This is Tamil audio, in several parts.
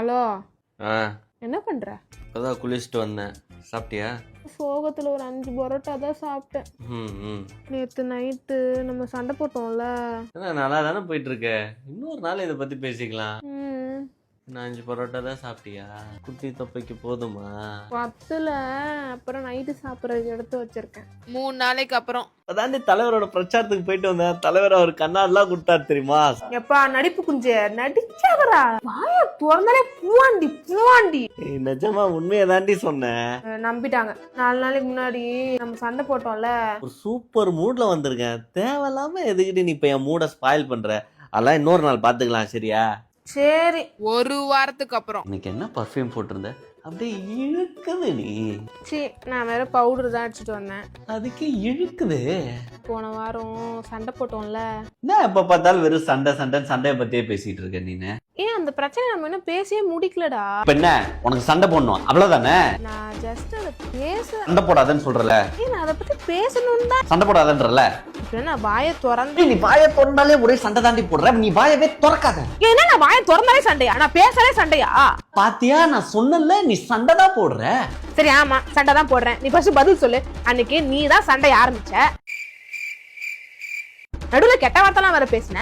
ஹலோ, ஆ என்ன பண்ற? இப்போதான் குளிச்சுட்டு வந்தேன். சாப்பிட்டியா? சோகத்துல ஒரு 5 பரோட்டா தான் சாப்பிட்டேன். நேத்து நைட்டு நம்ம சண்டை போட்டோம்ல. என்ன நல்லா தானே போயிட்டு இருக்க. இன்னொரு நாள் இதை பத்தி பேசிக்கலாம். ம், நான் 5 பரோட்டா தான் சாப்பிட்டியா? குட்டி தொப்பைக்கு போதுமா? பத்துல அப்புறம் நைட்டு சாப்பிட்றதுக்கு எடுத்து வச்சிருக்கேன் 3 நாளைக்கு அப்புறம். அதாண்டி தலைவரோட பிரச்சாரத்துக்கு போயிட்டு வந்தேன். தலைவர் அவர் கண்ணாடிலாம் கொடுத்தாரு தெரியுமா? எப்பா நடிப்பு குஞ்சு நடிச்சாதரா, வாய திறந்தாலே பூவாண்டி. நிஜமா உண்மையை தாண்டி சொன்னேன். நம்பிட்டாங்க. 4 நாளைக்கு முன்னாடி நம்ம சண்டை போட்டோம்ல. ஒரு சூப்பர் மூட்ல வந்திருக்கேன். தேவையில்லாம எதுக்கிட்டு நீ இப்ப என் மூட ஸ்பாயில் பண்ற? அதெல்லாம் இன்னொரு நாள் பாத்துக்கலாம், சரியா? சரி, ஒரு வாரத்துக்கு அப்புறம். இன்னைக்கு என்ன பர்ஃப்யூம் போட்டிருந்த? அப்படியே இழுக்குது நீ. நான் வேற பவுடர் தான் அடிச்சுட்டு வந்தேன். அதுக்கு இழுக்குது. போன வாரம் சண்டை போட்டோம்ல. என்ன எப்ப பார்த்தாலும் வெறும் சண்டையை பத்தியே பேசிட்டு இருக்க நீனு? ஏன் அந்த பிரச்சனை நம்ம இன்னும் பேசியே முடிக்கலடா. இப்ப என்ன உனக்கு சண்டை போடணும் அவ்வளவுதானே? நான் ஜஸ்ட் அதை பேச சண்டை போடாதன்னு சொல்றல. நான் அதை பத்தி பேசணும் தான். சண்டை போடாதன்றல. நான் வாயை திறந்து. நீ வாயை திறந்தாலே ஒரே சண்டை தாண்டி போடுற. நீ வாயவே திறக்காத. ஏன்னா நான் வாயை திறந்தாலே சண்டையா? நான் பேசவே சண்டையா? பாத்தியா, நான் சொன்னல நீ சண்டை தான் போடுற. சரி, ஆமா சண்டை தான் போடுறேன். நீ ஃபர்ஸ்ட் பதில் சொல்லு. அன்னைக்கு நீ தான் சண்டை ஆரம்பிச்ச. நடுவுல கெட்ட வார்த்தைலாம் வேற பேசின.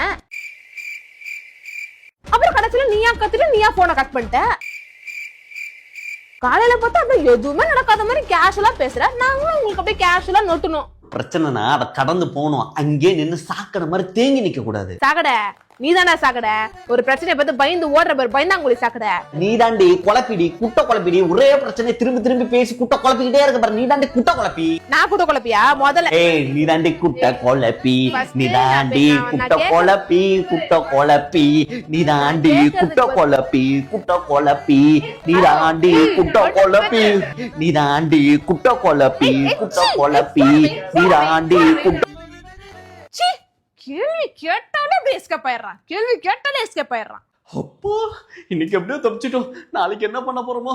அப்புறம் கடைசியில நீயா கத்துட்டு நீயா போனை கட் பண்ணிட்ட. காலையில பார்த்தா அப்படியே எதுவுமே நடக்காத மாதிரி கேஷுவலா பேசுற. நாங்களும் உங்களுக்கு அப்படியே கேஷுவலா நோட்டணும். பிரச்சனைனா அதை கடந்து போகணும். அங்கே நின்று சாக்கடை மாதிரி தேங்கி நிக்க கூடாது. சாக்கடை நீதானே சாக்கடை. ஒரு பிரச்சனையை பார்த்து பயந்து ஓடுற பேர் பயந்தாங்குழி சாக்கடை. நீ தாண்டி குழப்பிடி, குட்ட குழப்பிடி. ஒரே பிரச்சனை திரும்பி பேசி குட்ட குழப்பிக்கிட்டே இருக்க பாரு. நீ தாண்டி குட்ட குழப்பி. நான் குட்ட குழப்பியா? முதல்ல நீ தாண்டி குட்ட குழப்பி. நீ தாண்டி குட்ட குழப்பி. நீ தாண்டி குட்ட குழப்பி. நீ தாண்டி குட்ட குழப்பி. நீ தாண்டி குட்ட குழப்பி. நீ தாண்டி குட்ட. கேள்வி கேட்டாலே எஸ்கேப் ஆயிடுறான். அப்போ இன்னைக்கு எப்படியோ தப்பிச்சிட்டோம். நாளைக்கு என்ன பண்ண போறோமோ?